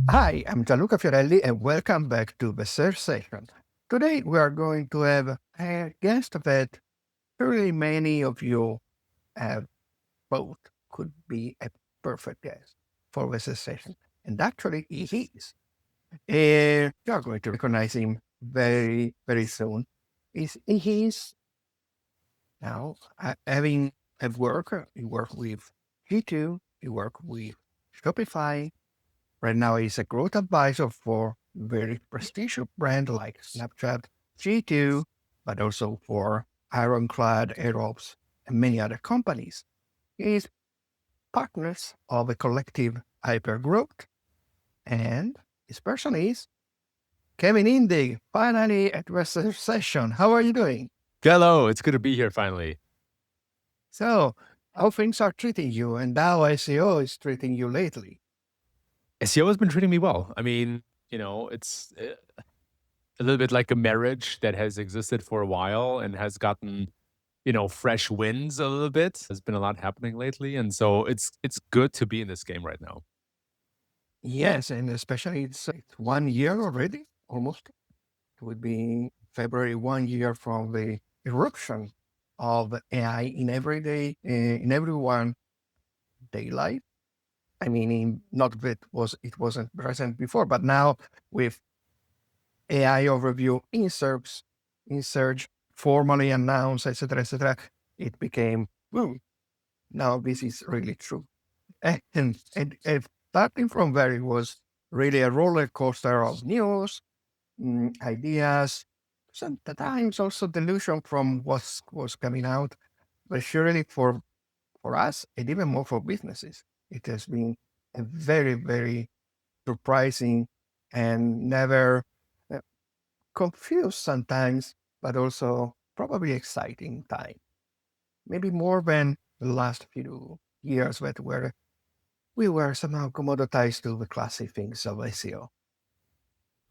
Hi, I'm Gianluca Fiorelli and welcome back to the third session. Today we are going to have a guest that surely many of you have both could be a perfect guest for this session. And actually he is. You are going to recognize him very, very soon. He's now having a work. He worked with G2, he worked with Shopify. Right now, he's a growth advisor for very prestigious brand like Snapchat, G2, but also for Ironclad, Aerops, and many other companies. He's partners of a collective hypergrowth, and his person is Kevin Indig, finally at the session. How are you doing? Hello, it's good to be here finally. So, how things are treating you, and how SEO is treating you lately? SEO has been treating me well. I mean, it's a little bit like a marriage that has existed for a while and has gotten, fresh winds a little bit. There's been a lot happening lately, and so it's good to be in this game right now. Yes, and especially it's 1 year already, almost. It would be February 1 year from the eruption of AI in everyday in everyone day life. I mean, not that it wasn't present before, but now with AI overview in search formally announced, etc., it became boom. Now this is really true. And starting from there, it was really a roller coaster of news, ideas, sometimes also delusion from what was coming out. But surely for us, and even more for businesses, it has been a very, very surprising and never uh, confused sometimes, but also probably exciting time. Maybe more than the last few years that were we were somehow commoditized to the classic things of SEO.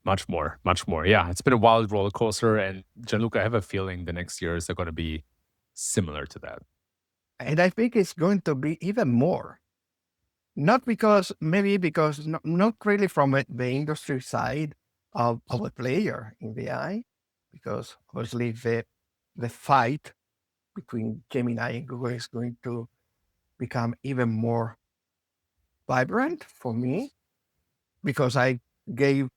Much more, much more. Yeah, it's been a wild roller coaster, and Gianluca, I have a feeling the next years are going to be similar to that. And I think it's going to be even more. Not because, maybe because not really from the industry side of a player in the AI, because obviously the fight between Gemini and Google is going to become even more vibrant for me, because I gave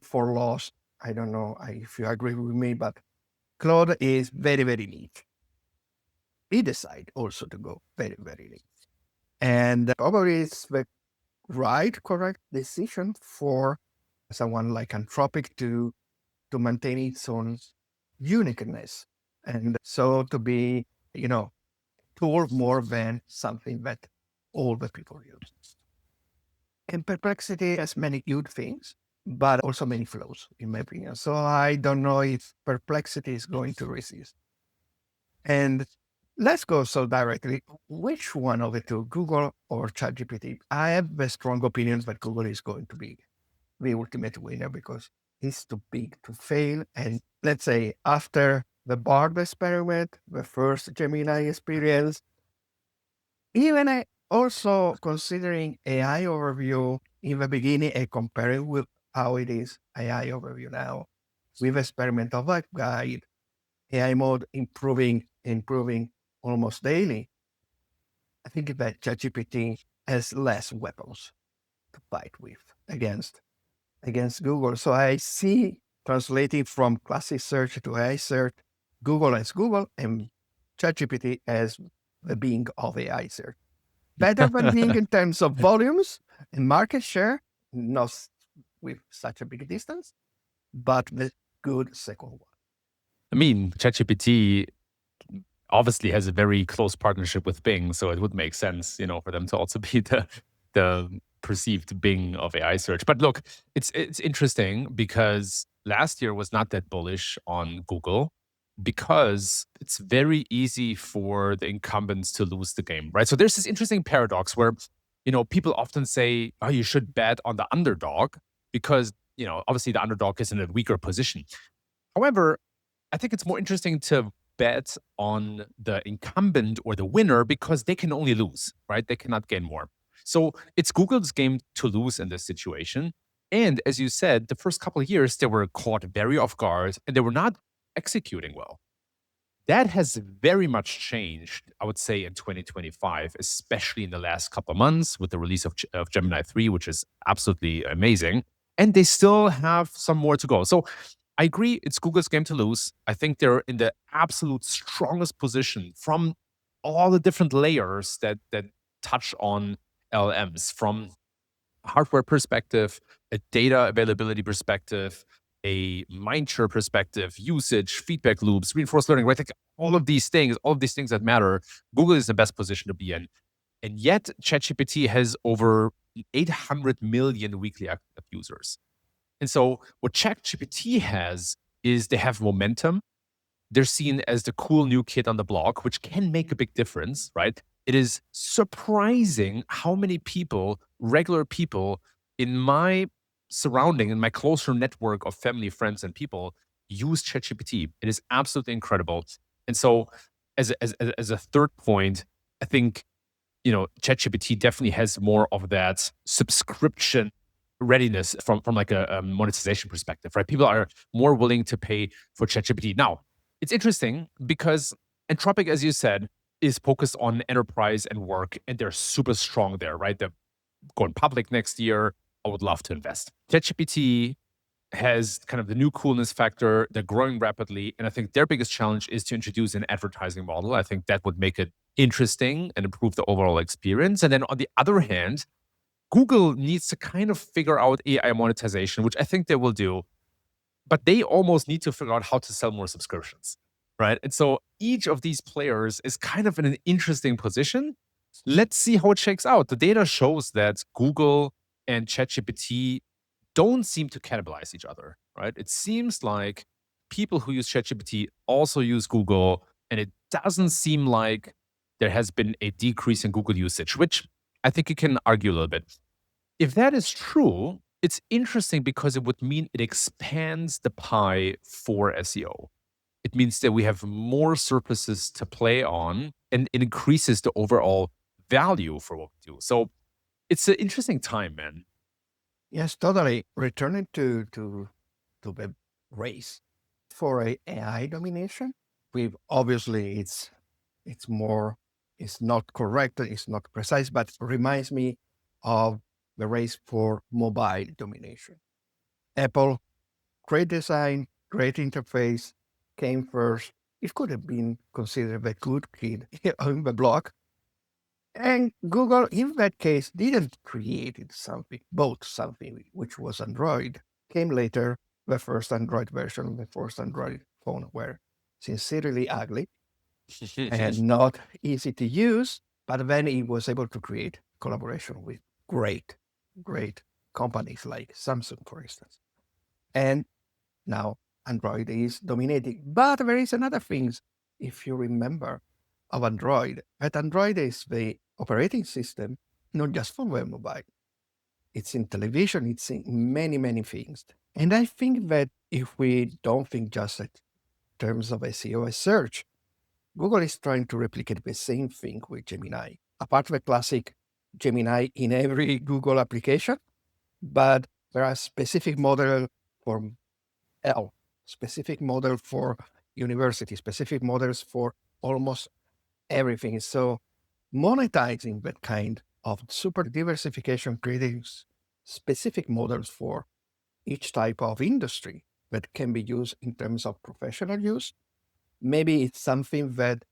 for lost. I don't know if you agree with me, but Claude is very, very neat. He decided also to go very, very neat. And probably it's the correct decision for someone like Anthropic to maintain its own uniqueness. And so to be, tool more than something that all the people use. And Perplexity has many good things, but also many flaws, in my opinion. So I don't know if Perplexity is going to resist. And let's go so directly. Which one of the two, Google or ChatGPT? I have the strong opinions that Google is going to be the ultimate winner because it's too big to fail. And let's say after the Bard experiment, the first Gemini experience, even also considering AI overview in the beginning and comparing with how it is AI overview now, with experiment of that guide, AI mode improving almost daily. I think that ChatGPT has less weapons to fight with against Google. So I see translating from classic search to AI search, Google as Google and ChatGPT as the being of AI search. Better than being in terms of volumes and market share, not with such a big distance, but the good second one. I mean, ChatGPT obviously has a very close partnership with Bing, so it would make sense, for them to also be the perceived Bing of AI search. But look, it's interesting because last year was not that bullish on Google because it's very easy for the incumbents to lose the game, right? So there's this interesting paradox where, people often say, oh, you should bet on the underdog because, obviously the underdog is in a weaker position. However, I think it's more interesting to bet on the incumbent or the winner because they can only lose, right? They cannot gain more. So it's Google's game to lose in this situation. And as you said, the first couple of years, they were caught very off guard and they were not executing well. That has very much changed, I would say, in 2025, especially in the last couple of months with the release of Gemini 3, which is absolutely amazing. And they still have some more to go. So I agree, it's Google's game to lose. I think they're in the absolute strongest position from all the different layers that touch on LMs, from hardware perspective, a data availability perspective, a mindshare perspective, usage, feedback loops, reinforced learning, right? Like all of these things that matter, Google is the best position to be in. And yet, ChatGPT has over 800 million weekly active users. And so, what ChatGPT has is they have momentum. They're seen as the cool new kid on the block, which can make a big difference, right? It is surprising how many people, regular people in my surrounding, in my closer network of family, friends, and people use ChatGPT. It is absolutely incredible. And so, as a third point, I think ChatGPT definitely has more of that subscription readiness from like a monetization perspective, right? People are more willing to pay for ChatGPT. Now, it's interesting because Anthropic, as you said, is focused on enterprise and work, and they're super strong there, right? They're going public next year. I would love to invest. ChatGPT has kind of the new coolness factor. They're growing rapidly. And I think their biggest challenge is to introduce an advertising model. I think that would make it interesting and improve the overall experience. And then on the other hand, Google needs to kind of figure out AI monetization, which I think they will do, but they almost need to figure out how to sell more subscriptions, right? And so each of these players is kind of in an interesting position. Let's see how it shakes out. The data shows that Google and ChatGPT don't seem to cannibalize each other, right? It seems like people who use ChatGPT also use Google, and it doesn't seem like there has been a decrease in Google usage, which I think you can argue a little bit. If that is true, it's interesting because it would mean it expands the pie for SEO. It means that we have more surfaces to play on and it increases the overall value for what we do. So it's an interesting time, man. Yes, totally. Returning to the race for a AI domination, we obviously it's more it's not correct, it's not precise, but reminds me of the race for mobile domination. Apple, great design, great interface, came first. It could have been considered a good kid on the block. And Google, in that case, didn't create something, bought something which was Android. Came later, the first Android version, the first Android phone were sincerely ugly and not easy to use. But then it was able to create collaboration with great, great companies like Samsung, for instance. And now Android is dominating. But there is another thing, if you remember, of Android, that Android is the operating system, not just for web mobile. It's in television, it's in many, many things. And I think that if we don't think just in terms of SEO as search, Google is trying to replicate the same thing with Gemini. Apart from the classic Gemini in every Google application, but there are specific models for L, specific model for university, specific models for almost everything. So monetizing that kind of super diversification, creating specific models for each type of industry that can be used in terms of professional use. Maybe it's something that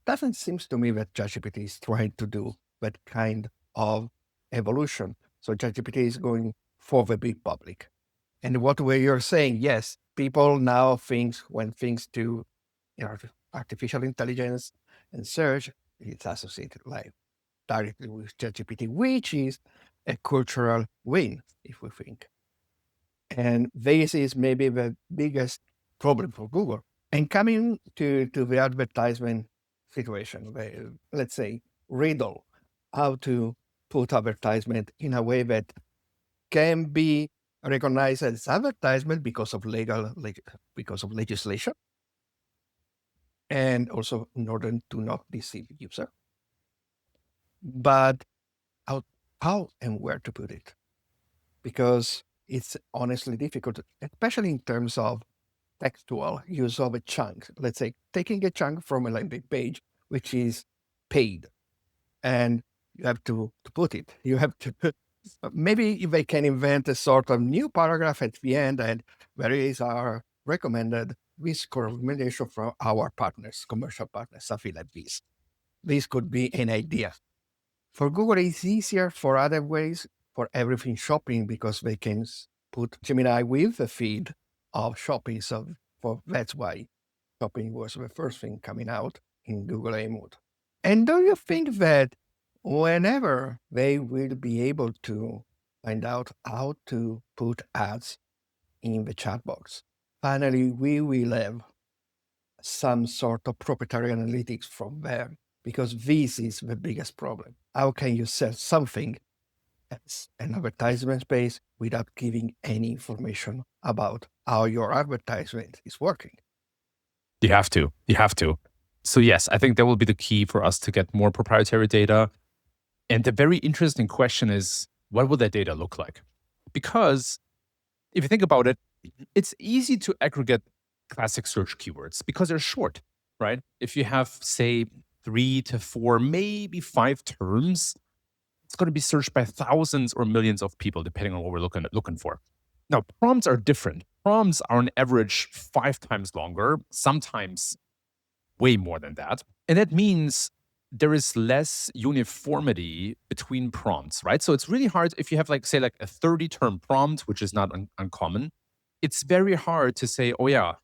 doesn't seem to me that ChatGPT is trying to do that kind of evolution. So ChatGPT is going for the big public. And what way you're saying, yes, people now think when things to artificial intelligence and search, it's associated like directly with ChatGPT, which is a cultural win, if we think. And this is maybe the biggest problem for Google. And coming to the advertisement situation, let's say riddle, how to put advertisement in a way that can be recognized as advertisement because of because of legislation, and also in order to not deceive user. But how and where to put it? because it's honestly difficult, especially in terms of textual use of a chunk. Let's say taking a chunk from a landing page, which is paid, and you have to put it. You have to maybe they can invent a sort of new paragraph at the end, and where is our recommended with recommendation from our partners, commercial partners, something like this. This could be an idea. For Google, it's easier for other ways for everything shopping because they can put Gemini with the feed of shopping. So that's why shopping was the first thing coming out in Google A mode. And do you think that whenever they will be able to find out how to put ads in the chat box, finally we will have some sort of proprietary analytics from there? Because this is the biggest problem. How can you sell something as an advertisement space without giving any information about how your advertisement is working? You have to. You have to. So yes, I think that will be the key for us to get more proprietary data. And the very interesting question is, what will that data look like? Because if you think about it, it's easy to aggregate classic search keywords because they're short, right? If you have, say, 3 to 4, maybe 5 terms, it's going to be searched by thousands or millions of people, depending on what we're looking for. Now, prompts are different. Prompts are on average 5 times longer, sometimes way more than that. And that means there is less uniformity between prompts, right? So it's really hard if you have, like, say, like a 30-term prompt, which is not uncommon. It's very hard to say, oh yeah,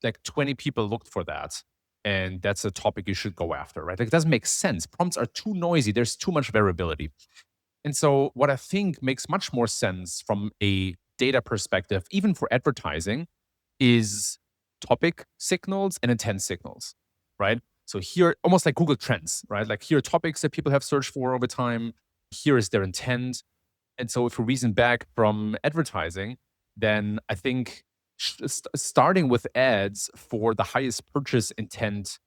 like 20 people looked for that, and that's a topic you should go after, right? Like, it doesn't make sense. Prompts are too noisy. There's too much variability. And so what I think makes much more sense from a data perspective, even for advertising, is topic signals and intent signals, right? So here, almost like Google Trends, right? Like, here are topics that people have searched for over time. Here is their intent. And so if we reason back from advertising, then I think starting with ads for the highest purchase intent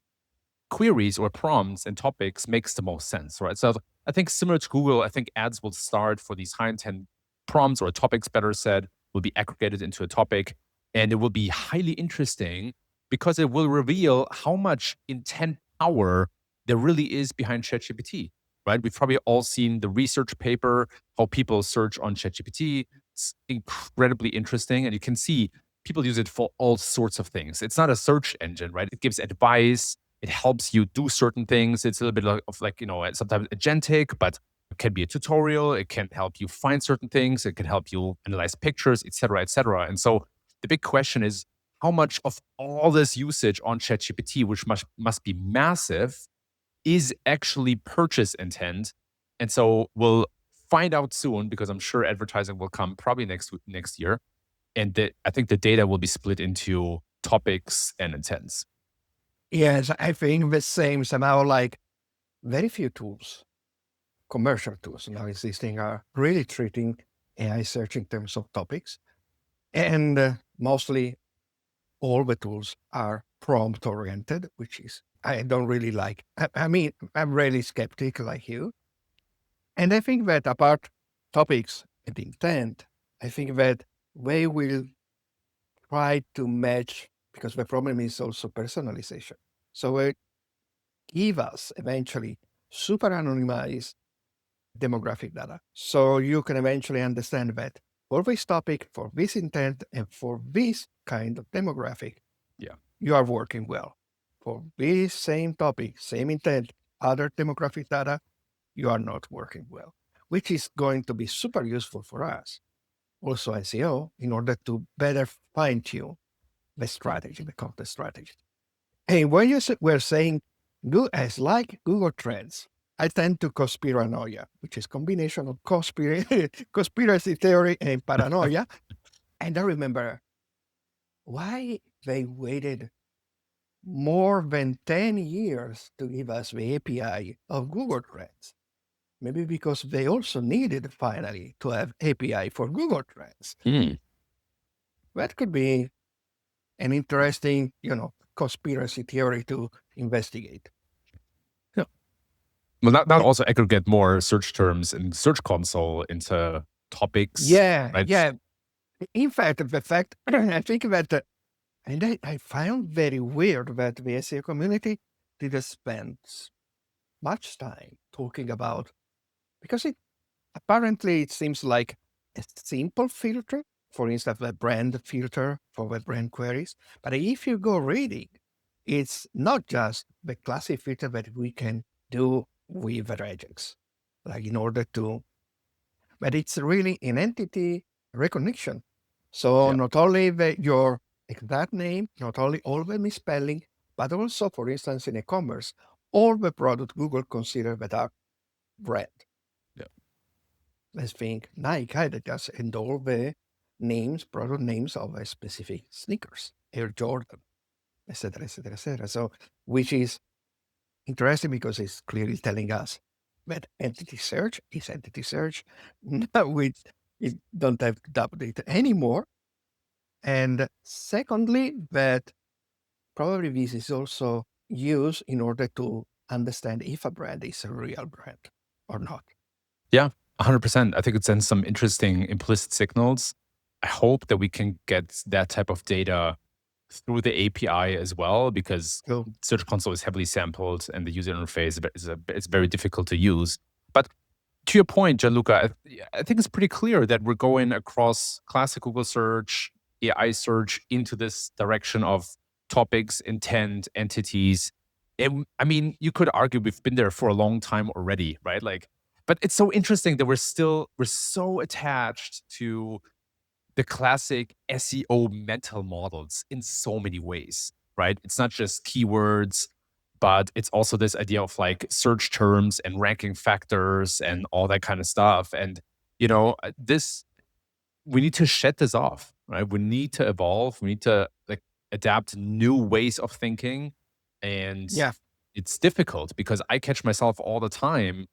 queries or prompts and topics makes the most sense, right? So I think similar to Google, I think ads will start for these high intent prompts, or topics, better said, will be aggregated into a topic. And it will be highly interesting because it will reveal how much intent power there really is behind ChatGPT, right? We've probably all seen the research paper, how people search on ChatGPT. It's incredibly interesting. And you can see people use it for all sorts of things. It's not a search engine, right? It gives advice. It helps you do certain things. It's a little bit of like, sometimes agentic, but it can be a tutorial. It can help you find certain things. It can help you analyze pictures, et cetera, et cetera. And so the big question is, how much of all this usage on ChatGPT, which must be massive, is actually purchase intent? And so we'll find out soon, because I'm sure advertising will come probably next year. And I think the data will be split into topics and intents. Yes, I think the same. Somehow, like, very few tools, commercial tools now existing, are really treating AI search in terms of topics. And mostly all the tools are prompt oriented, which is, I don't really like. I mean, I'm really skeptical like you. And I think that apart topics and intent, I think that they will try to match, because the problem is also personalization. So it give us eventually super anonymized demographic data. So you can eventually understand that for this topic, for this intent, and for this kind of demographic, you are working well. For this same topic, same intent, other demographic data, you are not working well, which is going to be super useful for us, also SEO, in order to better fine-tune the strategy, the content strategy. And when you were saying, as like Google Trends, I tend to conspiranoia, which is combination of conspiracy theory and paranoia. And I remember why they waited more than 10 years to give us the API of Google Trends. Maybe because they also needed finally to have API for Google Trends. That could be an interesting, conspiracy theory to investigate. Yeah. Well, not also aggregate more search terms in Search Console into topics, Yeah, right? yeah. In fact, the fact I think that, and I found very weird that the SEO community didn't spend much time talking about, because apparently it seems like a simple filter, for instance, the brand filter for the brand queries. But if you go reading, it's not just the classic filter that we can do with the regex, like in order to, but it's really an entity recognition. So Yeah. not only your exact name, not only all the misspelling, but also, for instance, in e-commerce, all the product Google consider that are brand. Yeah. Let's think Nike that just and all the names, product names of a specific sneakers, Air Jordan, etc., etc., etc. So, which is interesting because it's clearly telling us that entity search is entity search. Now we don't have to update anymore. And secondly, that probably this is also used in order to understand if a brand is a real brand or not. Yeah, 100%. I think it sends some interesting implicit signals. I hope that we can get that type of data through the API as well, because So Search Console is heavily sampled and the user interface is very difficult to use. But to your point, Gianluca, I think it's pretty clear that we're going across classic Google search, AI search into this direction of topics, intent, entities. I mean, you could argue we've been there for a long time already, right? Like, but it's so interesting that we're so attached to the classic SEO mental models in so many ways, right? It's not just keywords, but it's also this idea of like search terms and ranking factors and all that kind of stuff. And, this, we need to shed this off, right? We need to evolve. We need to like adapt new ways of thinking. And yeah, it's difficult because I catch myself all the time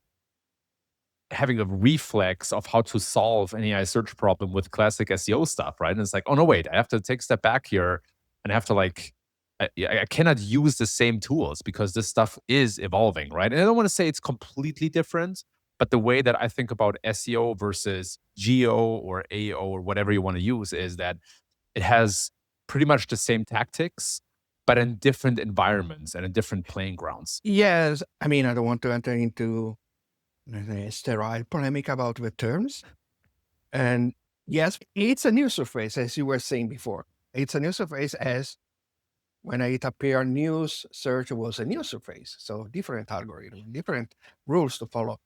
having a reflex of how to solve an AI search problem with classic SEO stuff, right? And it's like, oh no, wait, I have to take a step back here and I have to like, I cannot use the same tools because this stuff is evolving, right? And I don't want to say it's completely different, but the way that I think about SEO versus GEO or AO or whatever you want to use is that it has pretty much the same tactics, but in different environments and in different playing grounds. yes. I mean, I don't want to enter into sterile polemic about the terms. And yes, it's a new surface, as you were saying before. It's a new surface as when it appeared, news search was a new surface. So different algorithm, different rules to follow.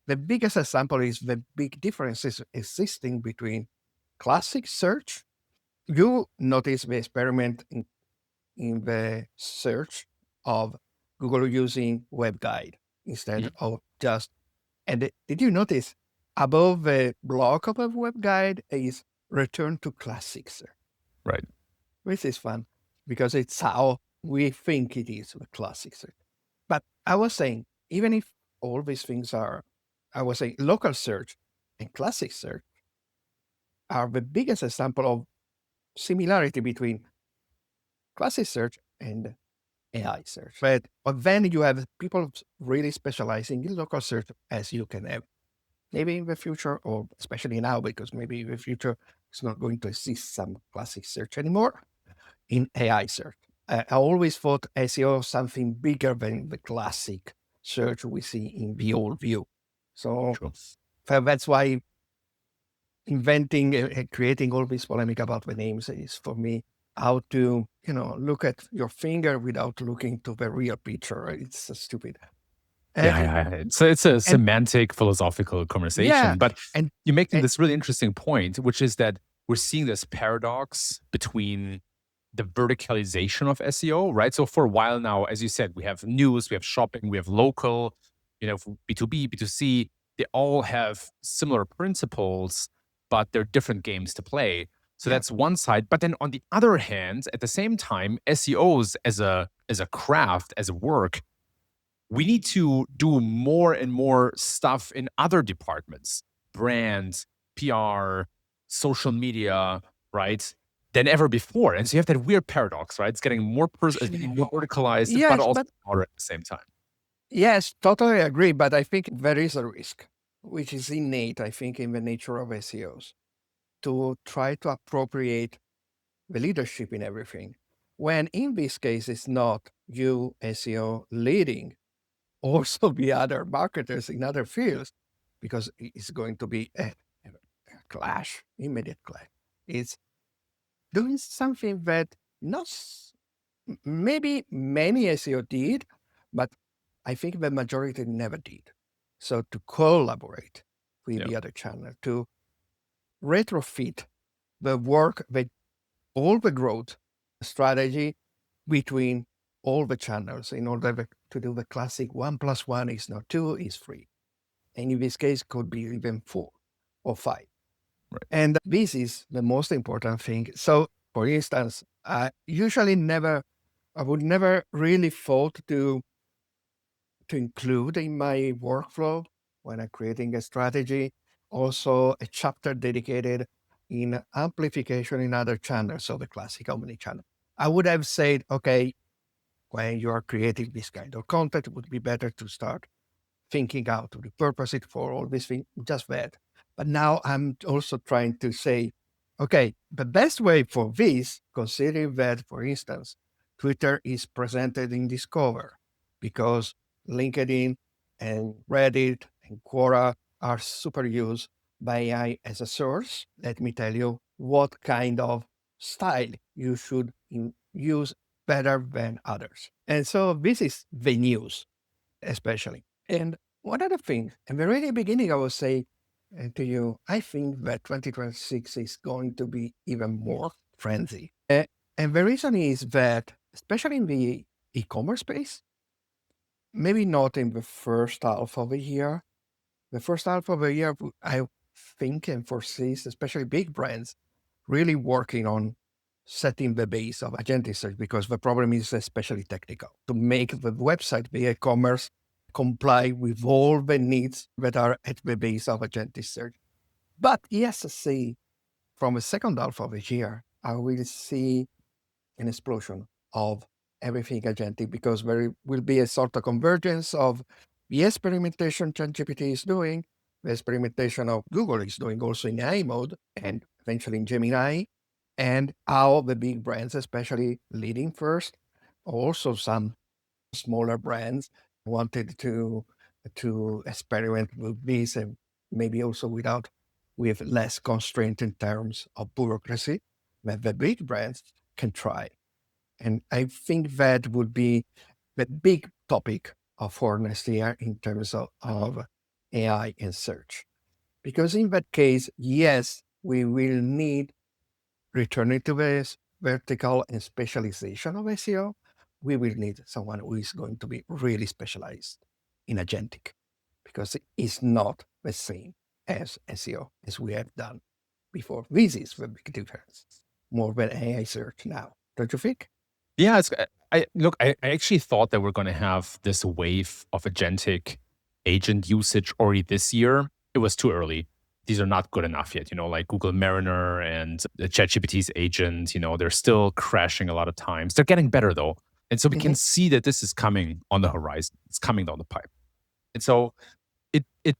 The biggest example is the big differences existing between classic search. You notice the experiment in the search of Google using web guide instead Mhm. of just, and did you notice above the block of a web guide is return to classic search, Right. which is fun because it's how we think it is with classic search. But I was saying, even if all these things are, I was saying local search and classic search are the biggest example of similarity between classic search and AI search. But then you have people really specializing in local search, as you can have maybe in the future, or especially now, because maybe in the future it's not going to exist some classic search anymore in AI search. I always thought SEO something bigger than the classic search we see in the old view. So True. that's why inventing and creating all this polemic about the names is for me how to, look at your finger without looking to the real picture. It's stupid. Yeah, Uh, yeah. It's a and semantic, philosophical yeah, conversation. But and, you're making and this really interesting point, which is that we're seeing this paradox between the verticalization of SEO, right? So for a while now, as you said, we have news, we have shopping, we have local, B2B, B2C. They all have similar principles, but they're different games to play. So yeah, that's one side. But then on the other hand, at the same time, SEOs as a craft, as a work, we need to do more and more stuff in other departments, brand, PR, social media, right, than ever before. And so you have that weird paradox, right? It's getting more more verticalized, but yes, also but broader at the same time. yes, totally agree. But I think there is a risk. which is innate, I think, in the nature of SEOs, to try to appropriate the leadership in everything. When in this case, it's not you, SEO, leading, also the other marketers in other fields, because it's going to be a clash, immediate clash. It's doing something that not maybe many SEO did, but I think the majority never did. So to collaborate with the other channel, to retrofit the work that all the growth strategy between all the channels in order to do the classic 1+1 is not 2, is 3. And in this case, could be even 4 or 5. Right. And this is the most important thing. So, for instance, I would never really thought to include in my workflow when I'm creating a strategy, also a chapter dedicated in amplification in other channels, so the classic omni-channel. I would have said, okay, when you are creating this kind of content, it would be better to start thinking out to repurpose it for all these things, just that. But now I'm also trying to say, okay, the best way for this, considering that, for instance, Twitter is presented in Discover because LinkedIn and Reddit and Quora are super used by AI as a source. Let me tell you what kind of style you should use better than others. And so this is the news, especially. And one other thing, in the very beginning, I will say to you, I think that 2026 is going to be even more frenzy. And the reason is that, especially in the e-commerce space, maybe not in the first half of the year. The first half of the year, I think and foresee, especially big brands, really working on setting the base of agentic search, because the problem is especially technical. To make the website, the e-commerce, comply with all the needs that are at the base of agentic search. But yes, see, from the second half of the year, I will see an explosion of everything agentic, because there will be a sort of convergence of the experimentation ChatGPT is doing, the experimentation of Google is doing also in AI mode, and eventually in Gemini, and how the big brands, especially leading first, also some smaller brands wanted to experiment with this, and maybe also with less constraint in terms of bureaucracy that the big brands can try. And I think that would be the big topic for next year in terms of AI and search. Because in that case, yes, we will need, returning to this vertical and specialization of SEO, we will need someone who is going to be really specialized in agentic, because it's not the same as SEO as we have done before. This is the big difference, more than AI search now. Don't you think? Yeah, I actually thought that we're going to have this wave of agentic agent usage already this year. It was too early. These are not good enough yet. Like Google Mariner and the ChatGPT's agent. They're still crashing a lot of times. They're getting better though, and so we can see that this is coming on the horizon. It's coming down the pipe, and so it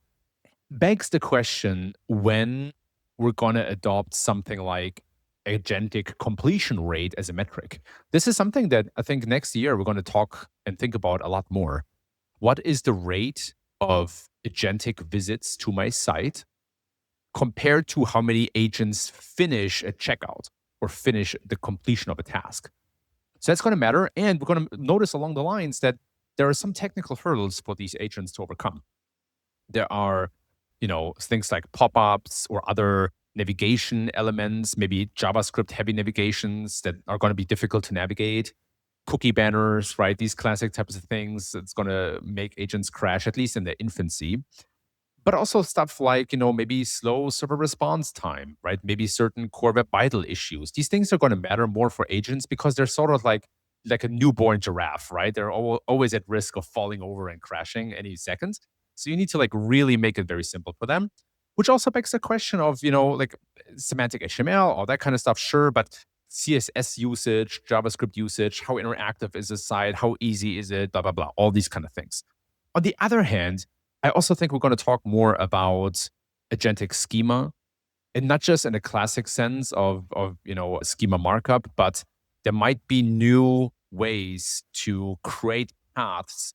begs the question when we're going to adopt something like agentic completion rate as a metric. This is something that I think next year we're going to talk and think about a lot more. What is the rate of agentic visits to my site compared to how many agents finish a checkout or finish the completion of a task? So that's going to matter. And we're going to notice along the lines that there are some technical hurdles for these agents to overcome. There are things like pop-ups or other navigation elements, maybe JavaScript heavy navigations that are going to be difficult to navigate, cookie banners, right? These classic types of things that's going to make agents crash, at least in their infancy. But also stuff like, maybe slow server response time, right? Maybe certain core web vital issues. These things are going to matter more for agents because they're sort of like a newborn giraffe, right? They're always at risk of falling over and crashing any second. So you need to really make it very simple for them, which also begs the question of, semantic HTML, all that kind of stuff, sure, but CSS usage, JavaScript usage, how interactive is the site, how easy is it, blah, blah, blah, all these kind of things. On the other hand, I also think we're going to talk more about agentic schema, and not just in a classic sense of schema markup, but there might be new ways to create paths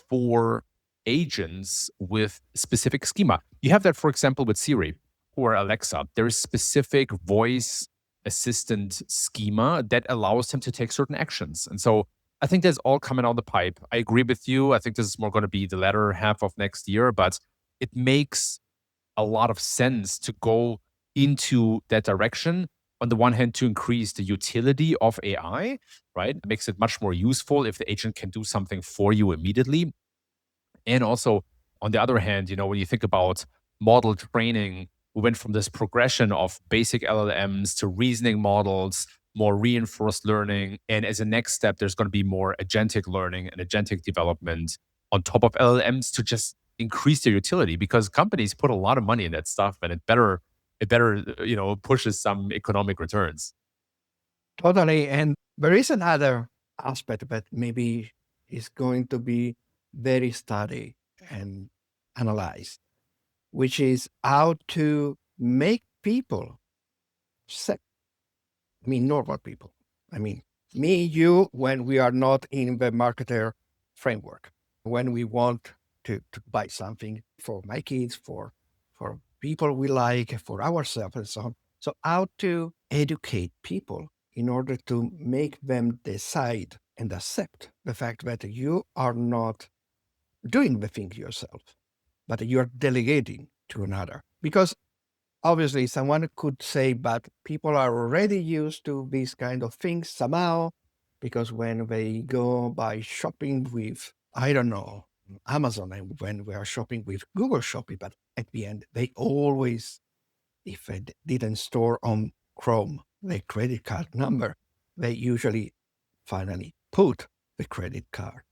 for agents with specific schema. You have that, for example, with Siri or Alexa. There is specific voice assistant schema that allows them to take certain actions. And so I think that's all coming on the pipe. I agree with you. I think this is more going to be the latter half of next year, but it makes a lot of sense to go into that direction. On the one hand, to increase the utility of AI, right? It makes it much more useful if the agent can do something for you immediately. And also, on the other hand, when you think about model training, we went from this progression of basic LLMs to reasoning models, more reinforced learning. And as a next step, there's going to be more agentic learning and agentic development on top of LLMs to just increase their utility, because companies put a lot of money in that stuff, and it better pushes some economic returns. Totally. And there is another aspect that maybe is going to be very studied and analyzed, which is how to make people, normal people. Me, you, when we are not in the marketer framework, when we want to buy something for my kids, for people we like, for ourselves, and so on. So, how to educate people in order to make them decide and accept the fact that you are not doing the thing yourself, but you're delegating to another. Because obviously, someone could say, but people are already used to these kind of things somehow, because when they go by shopping with, I don't know, Amazon, and when we are shopping with Google Shopping, but at the end, they always, if they didn't store on Chrome the credit card number, they usually finally put the credit card.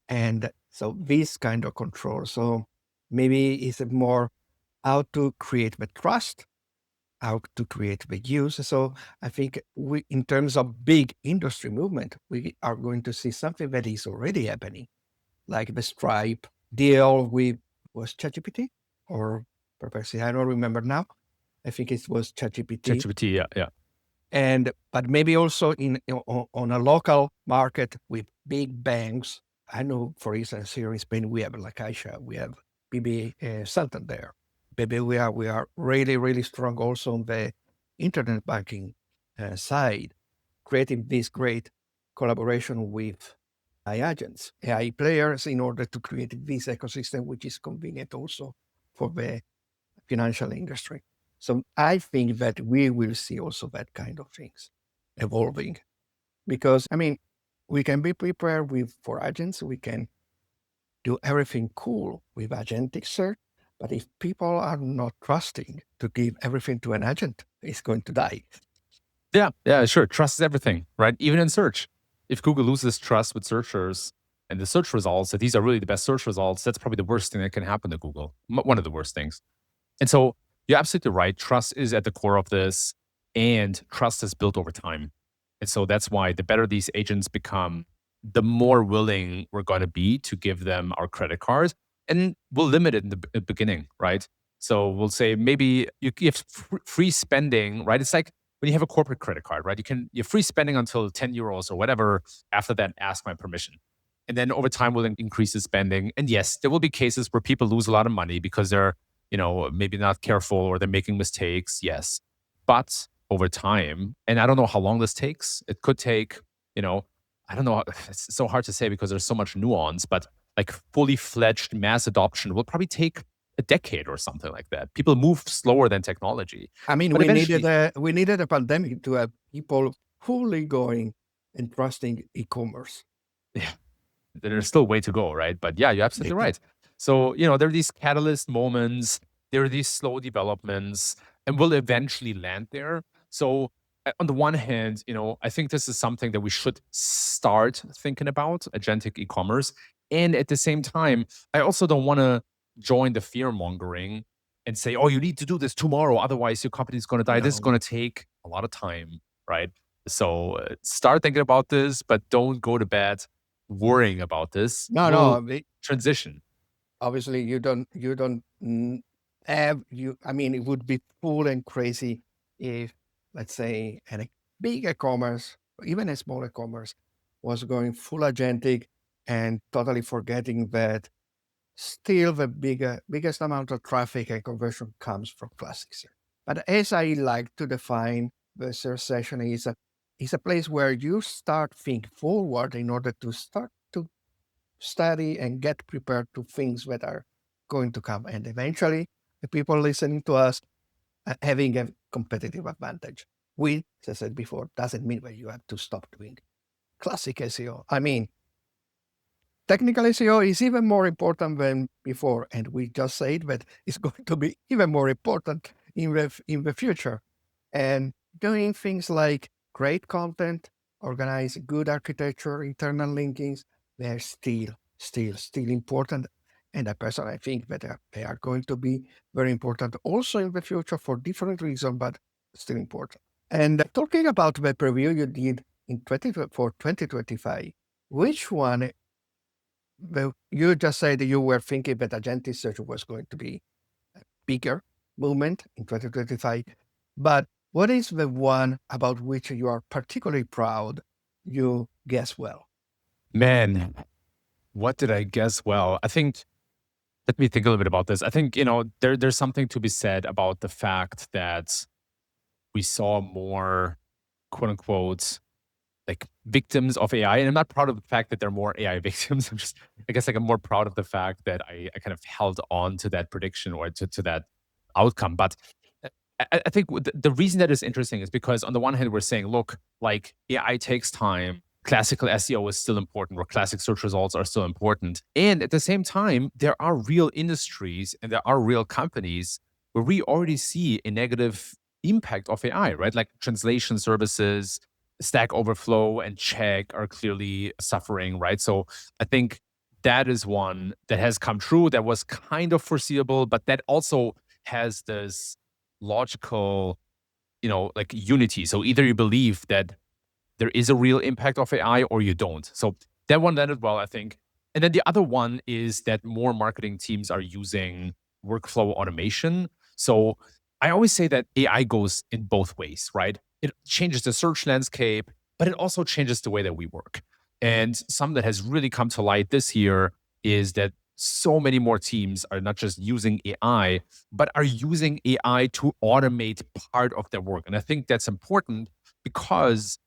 And so this kind of control. So maybe it's more how to create the trust, how to create the use. So I think we, in terms of big industry movement, we are going to see something that is already happening, like the Stripe deal with, was ChatGPT or Perplexity? I don't remember now. I think it was ChatGPT. ChatGPT, yeah. And but maybe also on a local market with big banks. I know, for instance, here in Spain we have La Caixa, we have BB Santander. Maybe we are really, really strong also on the internet banking side, creating this great collaboration with AI agents, AI players, in order to create this ecosystem, which is convenient also for the financial industry. So I think that we will see also that kind of things evolving, because we can be prepared with for agents. We can do everything cool with agentic search, but if people are not trusting to give everything to an agent, it's going to die. Yeah, sure. Trust is everything, right? Even in search. If Google loses trust with searchers and the search results, that these are really the best search results, that's probably the worst thing that can happen to Google. One of the worst things. And so you're absolutely right. Trust is at the core of this, and trust is built over time. And so that's why the better these agents become, the more willing we're going to be to give them our credit card. And we'll limit it in the beginning, right? So we'll say maybe you give free spending, right? It's like when you have a corporate credit card, right? You're free spending until 10 euros or whatever. After that, ask my permission. And then over time, we'll increase the spending. And yes, there will be cases where people lose a lot of money because they're maybe not careful or they're making mistakes. Yes. But over time, and I don't know how long this takes. It could take, I don't know. It's so hard to say because there's so much nuance, but like fully fledged mass adoption will probably take a decade or something like that. People move slower than technology. But we needed a pandemic to have people fully going and trusting e-commerce. Yeah. There's still a way to go, right? But yeah, you're absolutely right. So, there are these catalyst moments, there are these slow developments, and we'll eventually land there. So, on the one hand, I think this is something that we should start thinking about, agentic e-commerce. And at the same time, I also don't want to join the fear mongering and say, oh, you need to do this tomorrow. Otherwise, your company is going to die. This is going to take a lot of time, right? So, start thinking about this, but don't go to bed worrying about this. No, Transition. obviously you don't have you. I mean, it would be fool and crazy if, let's say, a big e-commerce, or even a small e-commerce, was going full agentic and totally forgetting that still the biggest amount of traffic and conversion comes from classic search. But as I like to define the search session is a place where you start think forward in order to start to study and get prepared to things that are going to come. And eventually, the people listening to us are having a competitive advantage. Which, as I said before, doesn't mean that you have to stop doing classic SEO. I mean, technical SEO is even more important than before. And we just said that it's going to be even more important in the future. And doing things like great content, organize good architecture, internal linkings, they're still important. And I personally think that they are going to be very important also in the future for different reasons, but still important. And talking about the preview you did in for 2025, which one, you just said you were thinking that agentic search was going to be a bigger movement in 2025, but what is the one about which you are particularly proud you guess well? Man, what did I guess well? I think, let me think a little bit about this. I think, there's something to be said about the fact that we saw more, quote unquote, like victims of AI. And I'm not proud of the fact that there are more AI victims. I guess like I'm more proud of the fact that I kind of held on to that prediction or to that outcome. But I think the reason that is interesting is because on the one hand, we're saying, look, like AI takes time. Classical SEO is still important, or classic search results are still important. And at the same time, there are real industries and there are real companies where we already see a negative impact of AI, right? Like translation services, Stack Overflow, and Check are clearly suffering, right? So I think that is one that has come true, that was kind of foreseeable, but that also has this logical, like unity. So either you believe that there is a real impact of AI or you don't. So that one landed well, I think. And then the other one is that more marketing teams are using workflow automation. So I always say that AI goes in both ways, right? It changes the search landscape, but it also changes the way that we work. And some that has really come to light this year is that so many more teams are not just using AI, but are using AI to automate part of their work. And I think that's important because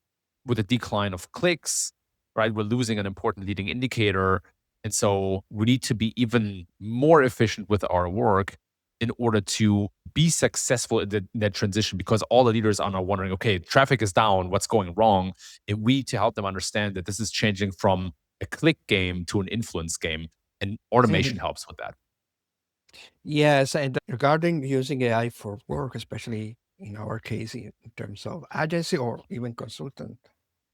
with the decline of clicks, right, we're losing an important leading indicator. And so we need to be even more efficient with our work in order to be successful in that transition, because all the leaders are now wondering, okay, traffic is down, what's going wrong? And we need to help them understand that this is changing from a click game to an influence game. And automation helps with that. Yes, and regarding using AI for work, especially in our case, in terms of agency or even consultant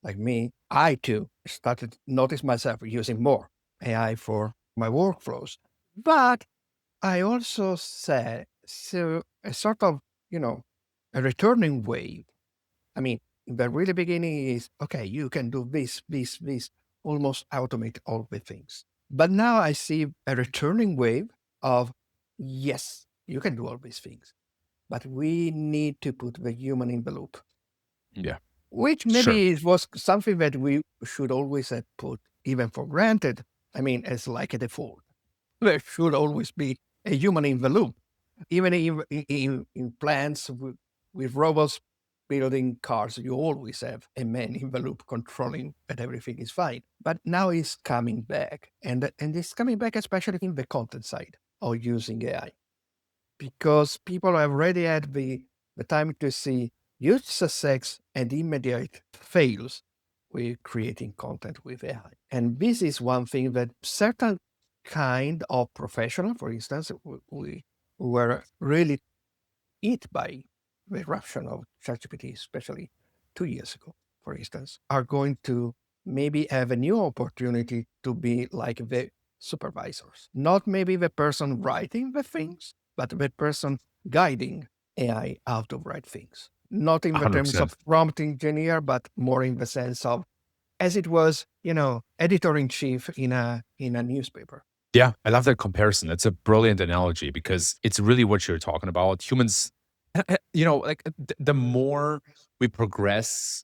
like me, I too started notice myself using more AI for my workflows. But I also said, so a sort of, a returning wave. I mean, the really beginning is, okay, you can do this, almost automate all the things. But now I see a returning wave of, yes, you can do all these things, but we need to put the human in the loop, Yeah, which sure. maybe it was something that we should always have put even for granted. I mean, as like a default. There should always be a human in the loop. Even in plants with robots building cars, you always have a man in the loop controlling that everything is fine. But now it's coming back. And it's coming back, especially in the content side of using AI, because people have already had the time to see huge success and immediate fails with creating content with AI. And this is one thing that certain kind of professional, for instance, we were really hit by the eruption of ChatGPT, especially 2 years ago, for instance, are going to maybe have a new opportunity to be like the supervisors, not maybe the person writing the things, but the person guiding AI out of right things. Not in the terms 100%. of prompt engineer, but more in the sense of as it was, editor in chief in a newspaper. Yeah, I love that comparison. It's a brilliant analogy because it's really what you're talking about. Humans, like the more we progress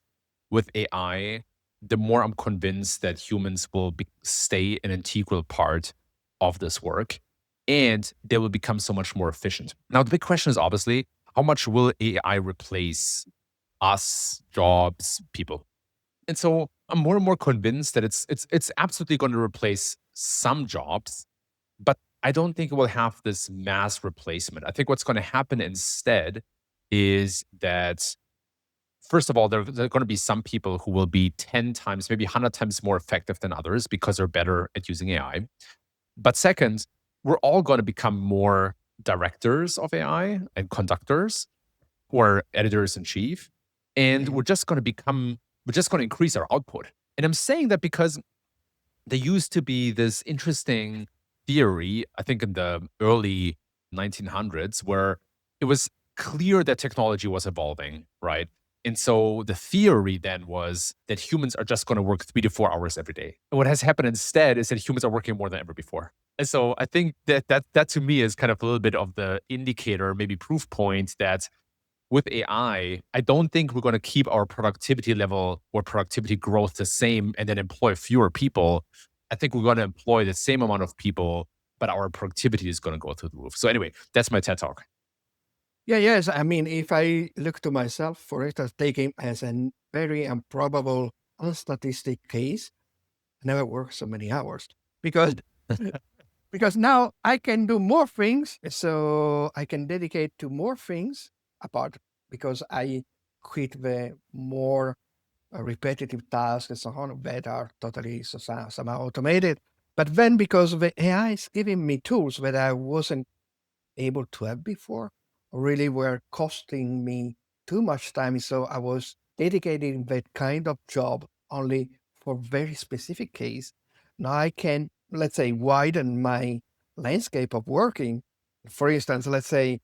with AI, the more I'm convinced that humans will stay an integral part of this work and they will become so much more efficient. Now, the big question is obviously how much will AI replace us, jobs, people? And so I'm more and more convinced that it's absolutely going to replace some jobs, but I don't think it will have this mass replacement. I think what's going to happen instead is that, first of all, there are going to be some people who will be 10 times, maybe 100 times more effective than others because they're better at using AI. But second, we're all going to become more directors of AI and conductors or editors in chief. And Yeah. we're just going to increase our output. And I'm saying that because there used to be this interesting theory, I think in the early 1900s, where it was clear that technology was evolving, right? And so the theory then was that humans are just going to work 3 to 4 hours every day. And what has happened instead is that humans are working more than ever before. And so I think that to me is kind of a little bit of the indicator, maybe proof point that with AI, I don't think we're going to keep our productivity level or productivity growth the same and then employ fewer people. I think we're going to employ the same amount of people, but our productivity is going to go through the roof. So anyway, that's my TED talk. Yeah, yes. I mean, if I look to myself, for instance, taking as a very improbable, unstatistic case, I never work so many hours because because now I can do more things, so I can dedicate to more things apart because I quit the more repetitive tasks and so on that are totally somehow automated. But then because the AI is giving me tools that I wasn't able to have before, really were costing me too much time. So I was dedicating that kind of job only for very specific case. Now I can, let's say, widen my landscape of working. For instance, let's say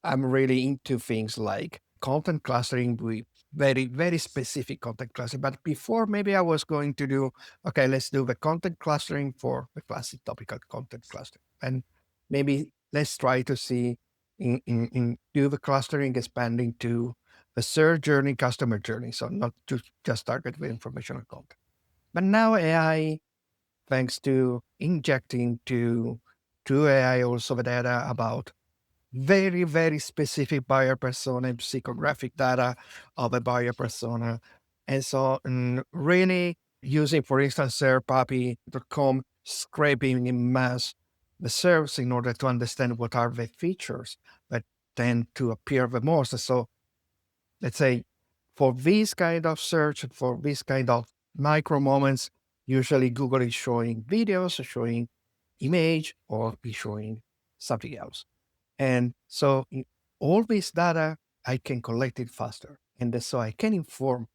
I'm really into things like content clustering with very, very specific content clustering. But before, maybe I was going to do, okay, let's do the content clustering for the classic topical content cluster. And maybe let's try to see in do the clustering expanding to the search journey, customer journey. So not to just target with informational content. But now AI, thanks to injecting to AI also the data about very, very specific buyer persona and psychographic data of a buyer persona. And so really using, for instance, SharePuppy.com, scraping in mass the serves in order to understand what are the features that tend to appear the most. So let's say for this kind of search, for this kind of micro moments, usually Google is showing videos, showing image, or is showing something else. And so all this data, I can collect it faster. And so I can inform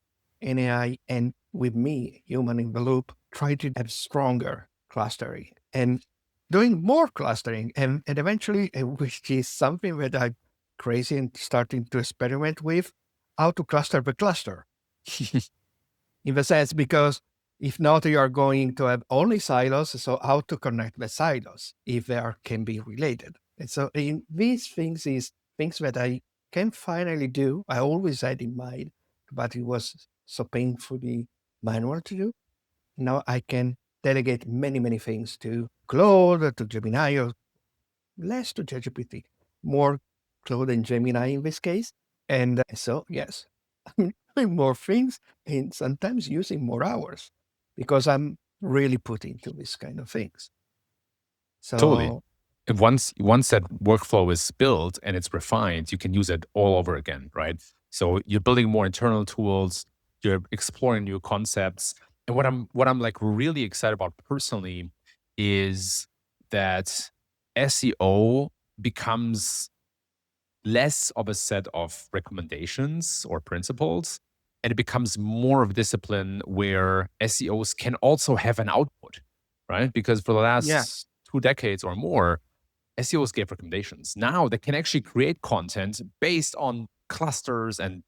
an AI and with me, human in the loop, try to have stronger clustering and doing more clustering. And eventually, which is something that I'm crazy and starting to experiment with, how to cluster the cluster. In the sense, because if not, you are going to have only silos. So how to connect the silos if they are, can be related. And so in these things is things that I can finally do. I always had in mind, but it was so painfully manual to do. Now I can delegate many, many things to Claude, to Gemini, or less to ChatGPT, more Claude and Gemini in this case. And so, yes, I'm doing more things and sometimes using more hours because I'm really put into this kind of things. Totally. So, And once that workflow is built and it's refined, you can use it all over again, right? So you're building more internal tools, you're exploring new concepts. And what I'm like really excited about personally is that SEO becomes less of a set of recommendations or principles, and it becomes more of a discipline where SEOs can also have an output, right? Because for the yeah, last 2 decades or more, SEOs gave recommendations. Now they can actually create content based on clusters and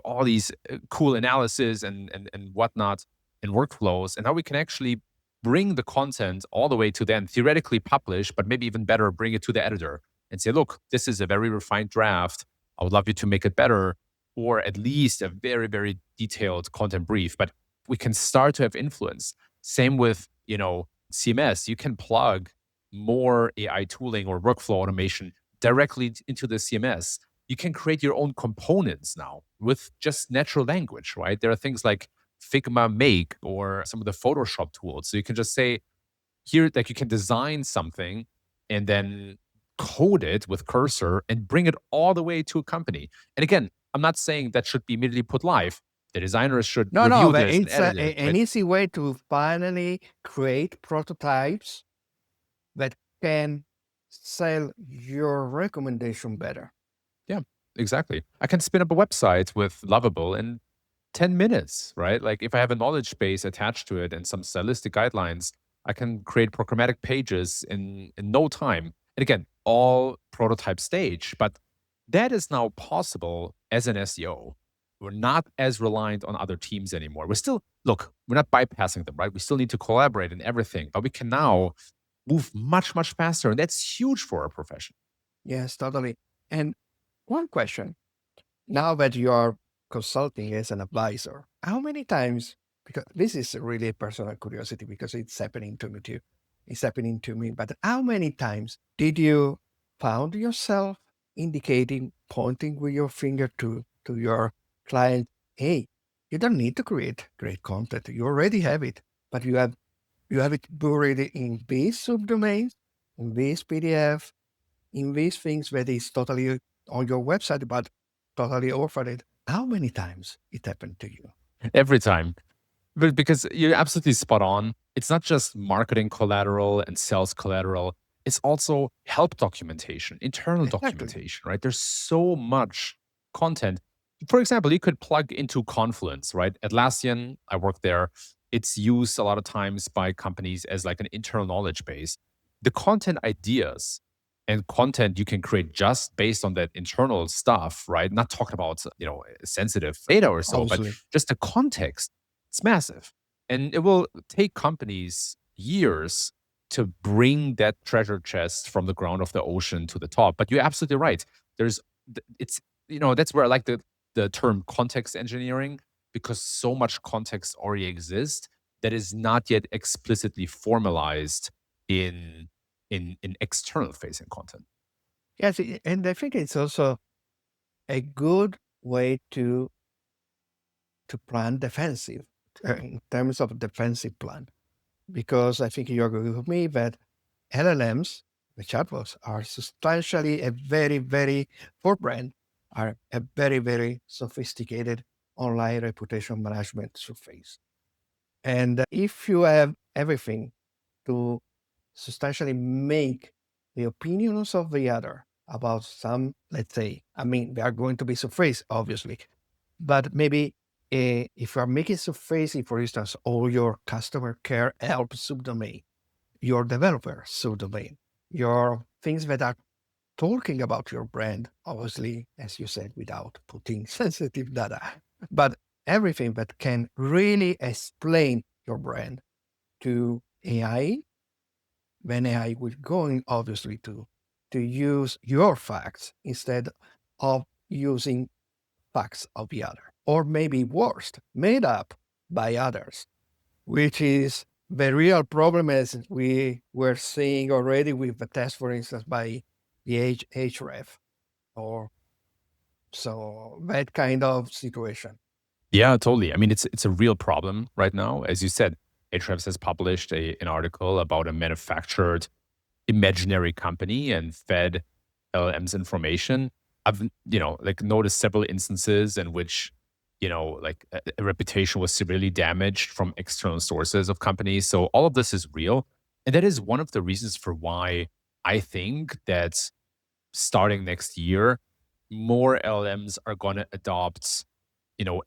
all these cool analysis and whatnot and workflows. And now we can actually bring the content all the way to then theoretically publish, but maybe even better, bring it to the editor and say, look, this is a very refined draft. I would love you to make it better, or at least a very, very detailed content brief. But we can start to have influence. Same with, CMS. You can plug more AI tooling or workflow automation directly into the CMS. You can create your own components now with just natural language, right? There are things like Figma Make or some of the Photoshop tools. So you can just say, here, like you can design something and then code it with cursor and bring it all the way to a company. And again, I'm not saying that should be immediately put live. The designers should No, review but this and it's edit it, an right? easy way to finally create prototypes that can sell your recommendation better. Yeah, exactly. I can spin up a website with Lovable in 10 minutes, right? Like if I have a knowledge base attached to it and some stylistic guidelines, I can create programmatic pages in no time. And again, all prototype stage, but that is now possible as an SEO. We're not as reliant on other teams anymore. We're still, look, we're not bypassing them, right? We still need to collaborate and everything, but we can now move much, much faster. And that's huge for our profession. Yes, totally. And one question, now that you are consulting as an advisor, how many times, because this is really a personal curiosity because it's happening to me too. It's happening to me, but how many times did you found yourself indicating, pointing with your finger to your client, hey, you don't need to create great content. You already have it, but you have it buried in these subdomains, in this PDF, in these things that is totally on your website, but totally offered. How many times it happened to you? Every time. But because you're absolutely spot on. It's not just marketing collateral and sales collateral. It's also help documentation, internal Exactly. documentation, right? There's so much content. For example, you could plug into Confluence, right? Atlassian, I work there. It's used a lot of times by companies as like an internal knowledge base. The content ideas and content you can create just based on that internal stuff, right? Not talking about, sensitive data or so, but Obviously. just the context, it's massive. And it will take companies years to bring that treasure chest from the ground of the ocean to the top. But you're absolutely right. There's, it's, that's where I like the term context engineering, because so much context already exists that is not yet explicitly formalized in in external facing content. Yes, and I think it's also a good way to plan defensive in terms of defensive plan, because I think you agree with me that LLMs, the chatbots, are substantially a very, very, for brand, are a very, very sophisticated online reputation management surface. And if you have everything to substantially make the opinions of the other about some, let's say, I mean, they are going to be surface, obviously, but maybe if you are making surfacey, for instance, all your customer care help subdomain, your developer subdomain, your things that are talking about your brand, obviously, as you said, without putting sensitive data, but everything that can really explain your brand to AI, then AI will going obviously to use your facts instead of using facts of the other, or maybe worst, made up by others, which is the real problem as we were seeing already with the test, for instance, by the href, or so that kind of situation. Yeah, totally. I mean, it's a real problem right now. As you said, Ahrefs has published an article about a manufactured imaginary company and fed LLMs information. I've like noticed several instances in which like a reputation was severely damaged from external sources of companies. So all of this is real, and that is one of the reasons for why I think that starting next year, more LLMs are going to adopt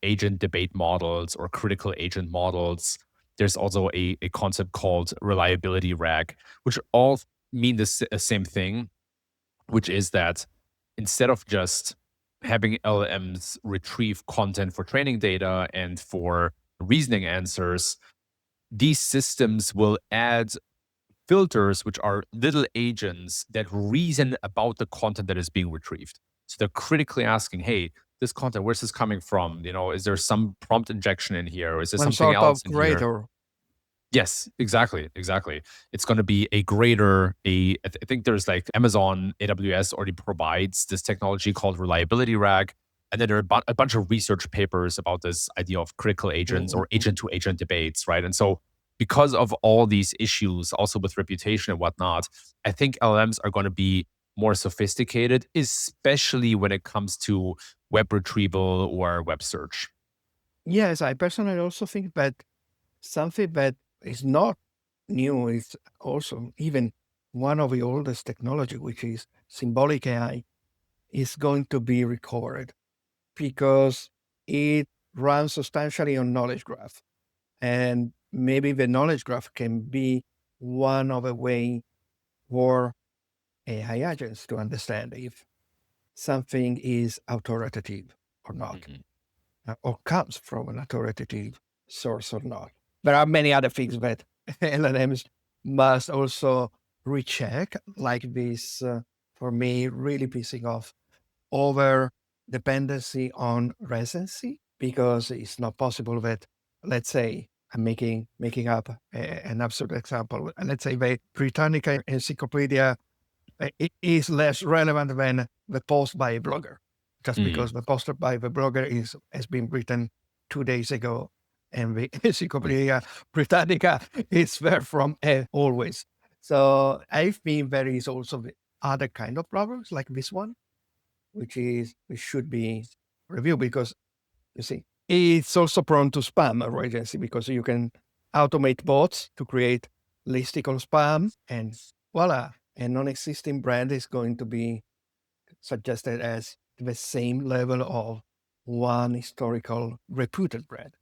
agent debate models or critical agent models. There's also a concept called reliability rag, which all mean the same thing, which is that instead of just having LLMs retrieve content for training data and for reasoning answers, these systems will add filters, which are little agents that reason about the content that is being retrieved. So they're critically asking, hey, this content, where's this coming from? Is there some prompt injection in here? Or is there One something sort else of in here? grader. Yes, exactly. It's going to be a greater, I think there's like Amazon AWS already provides this technology called reliability rag. And then there are a bunch of research papers about this idea of critical agents or Mhm. agent to agent debates, right? And so because of all these issues, also with reputation and whatnot, I think LLMs are going to be more sophisticated, especially when it comes to web retrieval or web search. Yes, I personally also think that something that is not new is also even one of the oldest technology, which is symbolic AI, is going to be recovered because it runs substantially on knowledge graph. And maybe the knowledge graph can be one of the way for AI agents to understand if something is authoritative or not, Mhm. or comes from an authoritative source or not. There are many other things that LLMs must also recheck, like this, for me, really pissing off over dependency on residency, because it's not possible that, let's say, I'm making up an absurd example. Let's say the Britannica Encyclopedia it is less relevant than the post by a blogger, just Mm. because the post by the blogger has been written 2 days ago, and the Encyclopedia Britannica is there from always. So I think there is also the other kind of problems like this one, which should be reviewed because you see it's also prone to spam emergency because you can automate bots to create listicle spam and voila, a non-existing brand is going to be suggested as the same level of one historical reputed brand.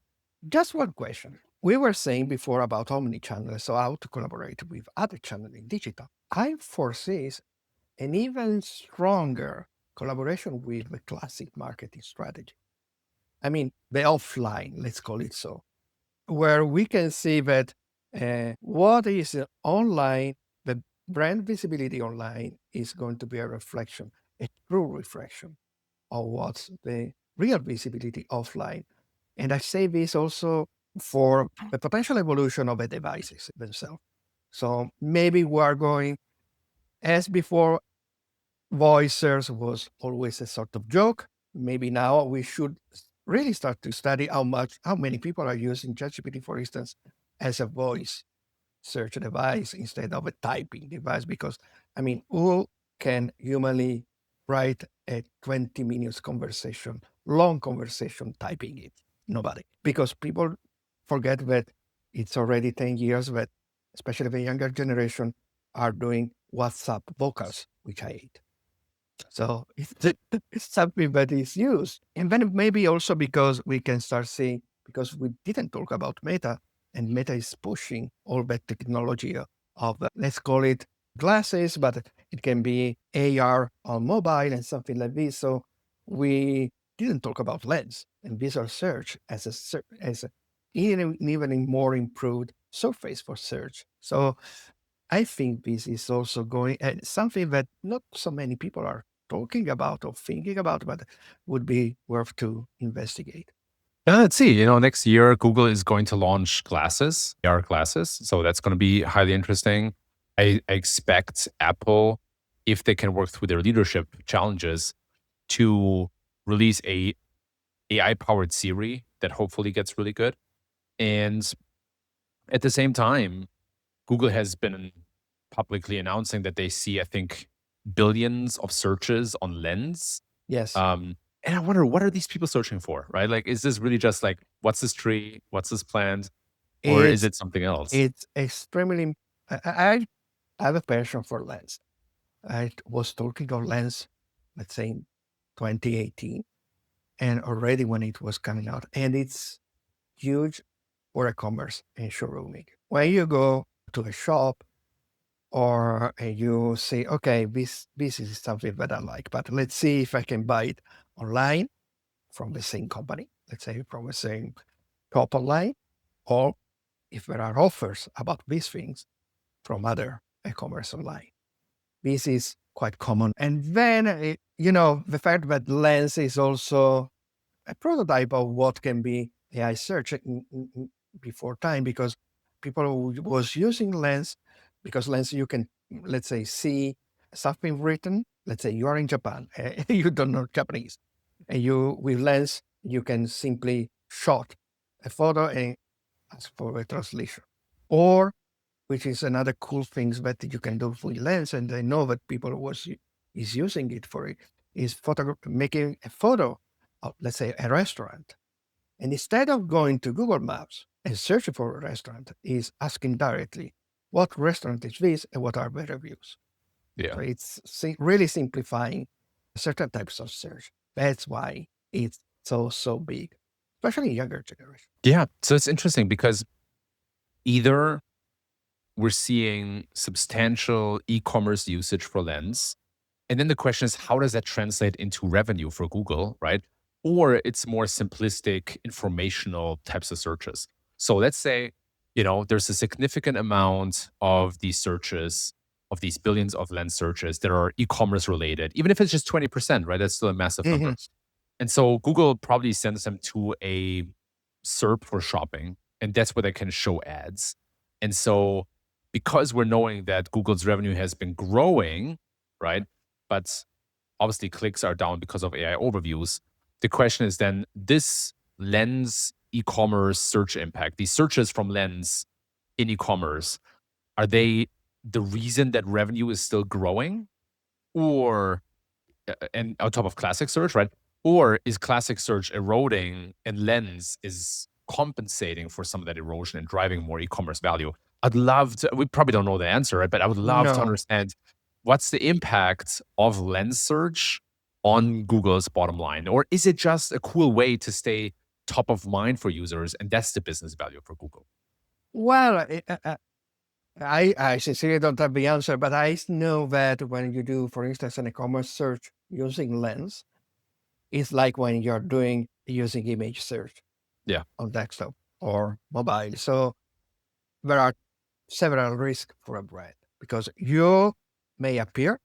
Just one question. We were saying before about omnichannel, so how to collaborate with other channels in digital. I foresee an even stronger collaboration with the classic marketing strategy. I mean, the offline, let's call it so, where we can see that what is online, the brand visibility online is going to be a reflection, a true reflection of what's the real visibility offline. And I say this also for the potential evolution of the devices themselves. So maybe we are going, as before, voice search was always a sort of joke. Maybe now we should really start to study how many people are using ChatGPT, for instance, as a voice search device instead of a typing device. Because I mean, who can humanly write a 20 minutes conversation, long conversation, typing it? Nobody. Because people forget that it's already 10 years that, especially the younger generation, are doing WhatsApp vocals, which I hate. So it's something that is used. And then maybe also because we can start seeing, because we didn't talk about Meta, and Meta is pushing all that technology of, let's call it glasses, but it can be AR on mobile and something like this. So we didn't talk about lens and visual search as even a more improved surface for search. So I think this is also going something that not so many people are talking about or thinking about, but would be worth to investigate. Let's see. Next year Google is going to launch glasses, AR glasses. So that's going to be highly interesting. I expect Apple, if they can work through their leadership challenges, to release a AI powered Siri that hopefully gets really good. And at the same time, Google has been publicly announcing that they see, I think, billions of searches on Lens. Yes, And I wonder, what are these people searching for, right? Like, is this really just like, what's this tree? What's this plant? Or is it's it something else? it's extremely. I have a passion for lens. I was talking of lens, let's say in 2018, and already when it was coming out, and it's huge for e-commerce and showrooming. When you go to a shop or you say, okay, this is something that I like, but let's see if I can buy it online from the same company, let's say from the same top online, or if there are offers about these things from other e-commerce online. This is quite common. And then, the fact that Lens is also a prototype of what can be AI search before time, because people who was using Lens, because Lens you can, let's say, see something written. Let's say you are in Japan, you don't know Japanese, and you with Lens you can simply shot a photo and ask for a translation. Or, which is another cool thing that you can do with Lens, and I know that people is using it for it, is making a photo of, let's say, a restaurant. And instead of going to Google Maps and searching for a restaurant, is asking directly, what restaurant is this and what are the reviews? Yeah. So it's really simplifying certain types of search. That's why it's so big, especially younger generation. Yeah. So it's interesting because either we're seeing substantial e-commerce usage for Lens, and then the question is, how does that translate into revenue for Google, right? Or it's more simplistic informational types of searches. So let's say, there's a significant amount of these searches, of these billions of Lens searches that are e-commerce related, even if it's just 20%, right? That's still a massive number. And so Google probably sends them to a SERP for shopping, and that's where they can show ads. And so because we're knowing that Google's revenue has been growing, right? But obviously clicks are down because of AI overviews. The question is then, this Lens e-commerce search impact, these searches from Lens in e-commerce, are they the reason that revenue is still growing? Or and on top of classic search, right? Or is classic search eroding and Lens is compensating for some of that erosion and driving more e-commerce value? I'd love to, we probably don't know the answer, right? But I would love to No. understand what's the impact of Lens search on Google's bottom line? Or is it just a cool way to stay top of mind for users and that's the business value for Google? Well, I sincerely don't have the answer, but I know that when you do, for instance, an e-commerce search using Lens, it's like when you're doing using image search Yeah. on desktop or mobile. So there are several risks for a brand because you may appear,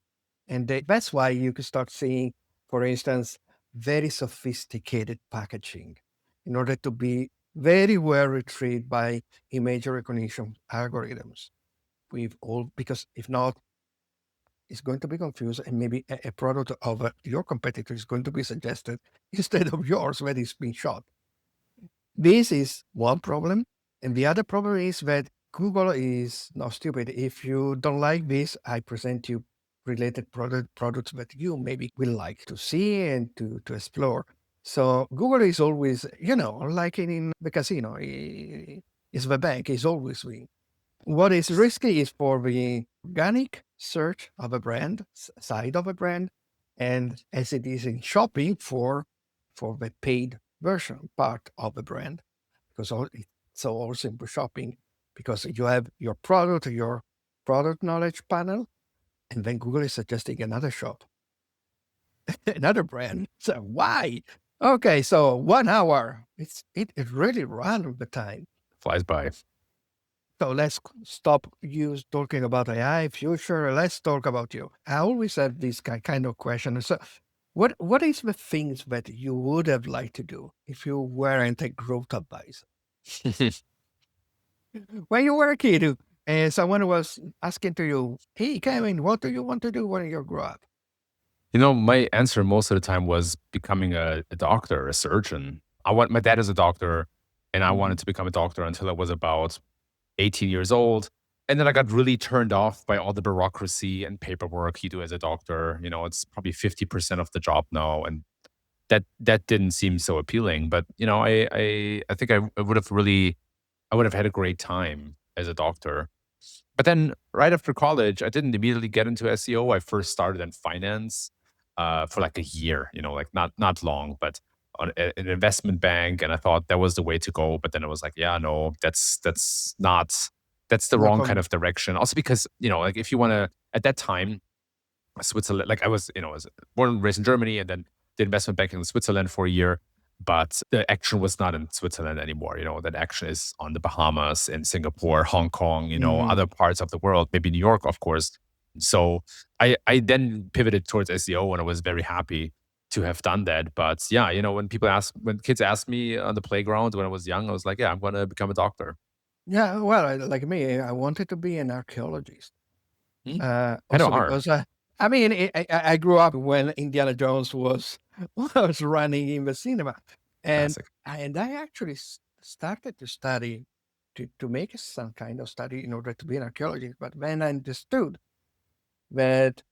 and that's why you can start seeing, for instance, very sophisticated packaging in order to be very well retrieved by image recognition algorithms. Because if not, it's going to be confused, and maybe a product of your competitor is going to be suggested instead of yours when it's been shot. This is one problem. And the other problem is that Google is not stupid. If you don't like this, I present you related products that you maybe will like to see and to explore. So Google is always, like in the casino, is the bank, is always winning. What is risky is for the organic search of a brand, side of a brand, and as it is in shopping for the paid version part of the brand, because it's also in shopping, because you have your product knowledge panel, and then Google is suggesting another shop, another brand. So why? Okay, so 1 hour. It really ran the time. Flies by. So let's stop talking about AI future. Let's talk about you. I always have this kind of question. So, what is the things that you would have liked to do if you weren't a growth advisor? When you were a kid, and someone was asking to you, "Hey, Kevin, what do you want to do when you grow up?" My answer most of the time was becoming a doctor, a surgeon. My dad is a doctor, and I wanted Mhm. to become a doctor until I was about 18 years old. And then I got really turned off by all the bureaucracy and paperwork you do as a doctor. It's probably 50% of the job now. And that didn't seem so appealing. But, I think I would have had a great time as a doctor. But then right after college, I didn't immediately get into SEO. I first started in finance for like a year, like not long, but on an investment bank. And I thought that was the way to go. But then I was like, yeah, no, that's the Not wrong for kind me. of direction. Also because, like if you want to, at that time, Switzerland, like I was born and raised in Germany and then did investment banking in Switzerland for a year. but the action was not in Switzerland anymore. That action is on the Bahamas, in Singapore, Hong Kong, Mm. other parts of the world, maybe New York, of course. So I then pivoted towards SEO, and I was very happy to have done that. But yeah, when kids ask me on the playground when I was young, I was like, yeah, I'm going to become a doctor. Yeah, well, like me, I wanted to be an archaeologist. Kind of Also are. because I mean, I grew up when Indiana Jones was was running in the cinema, and Classic. I actually started to study to make some kind of study in order to be an archaeologist. But then I understood that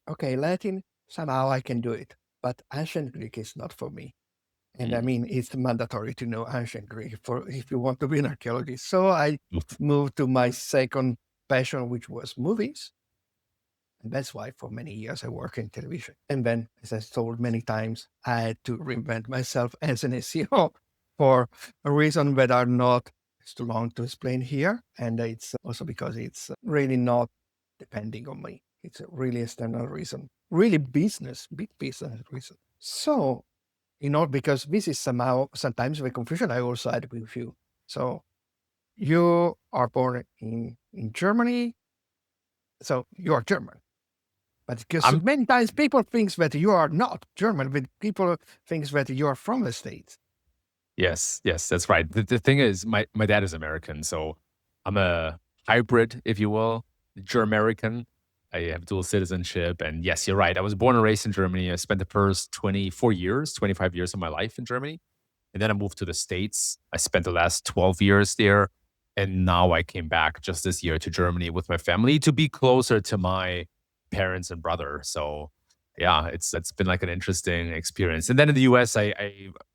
okay, Latin somehow I can do it, but ancient Greek is not for me. And I Mm. mean, it's mandatory to know ancient Greek for if you want to be an archaeologist. So I Oof. moved to my second passion, which was movies. And that's why for many years I work in television. And then, as I told many times, I had to reinvent myself as an SEO for a reason that are not, it's too long to explain here. And it's also because it's really not depending on me. It's a really external reason, really business, big business reason. So, because this is somehow sometimes the confusion I also had with you. So you are born in Germany, so you are German. But because I'm many times people think that you are not German, but people think that you are from the States. Yes, yes, that's right. The thing is, my dad is American, so I'm a hybrid, if you will, German-American. I have dual citizenship, and yes, you're right. I was born and raised in Germany. I spent the first 24 years, 25 years of my life in Germany, and then I moved to the States. I spent the last 12 years there, and now I came back just this year to Germany with my family to be closer to my parents and brother. So yeah, it's been like an interesting experience. And then in the US, I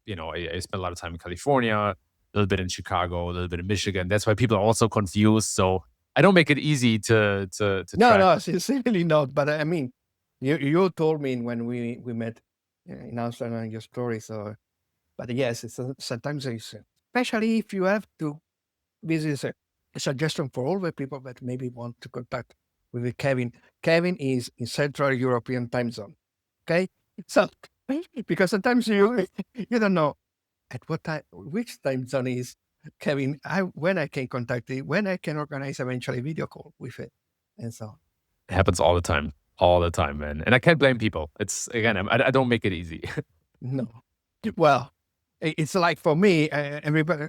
spent a lot of time in California, a little bit in Chicago, a little bit in Michigan. That's why people are also confused. So I don't make it easy to No, track. no, sincerely not. But I mean, you told me when we met in Amsterdam your story. So, but yes, it's sometimes it's especially if you have to. This is a suggestion for all the people that maybe want to contact with Kevin. Kevin is in Central European time zone. Okay, so because sometimes you don't know at what time, which time zone is Kevin. When I can contact it, when I can organize eventually video call with it, and so on. It happens all the time, man. And I can't blame people. It's again, I don't make it easy. No, well, it's like for me, everybody,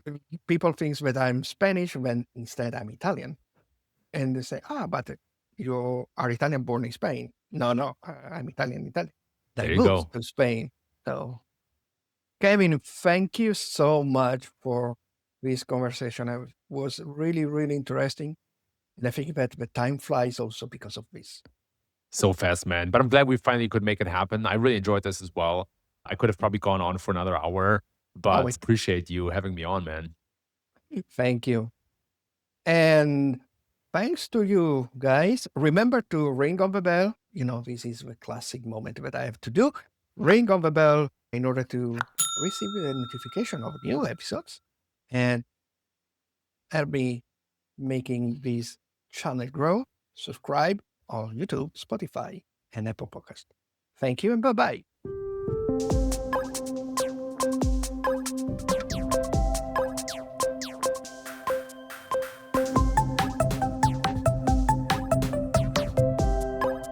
people thinks that I'm Spanish when instead I'm Italian. And they say, but you are Italian born in Spain. No, no, I'm Italian. They There you moved go. to Spain. So, Kevin, thank you so much for this conversation. It was really, really interesting. And I think that the time flies also because of this. So fast, man. But I'm glad we finally could make it happen. I really enjoyed this as well. I could have probably gone on for another hour, Oh, but appreciate you having me on, man. thank you. And thanks to you guys. Remember to ring on the bell. This is the classic moment that I have to do. Ring on the bell in order to receive the notification of new episodes. And help me making this channel grow. Subscribe on YouTube, Spotify, and Apple Podcast. Thank you and bye bye.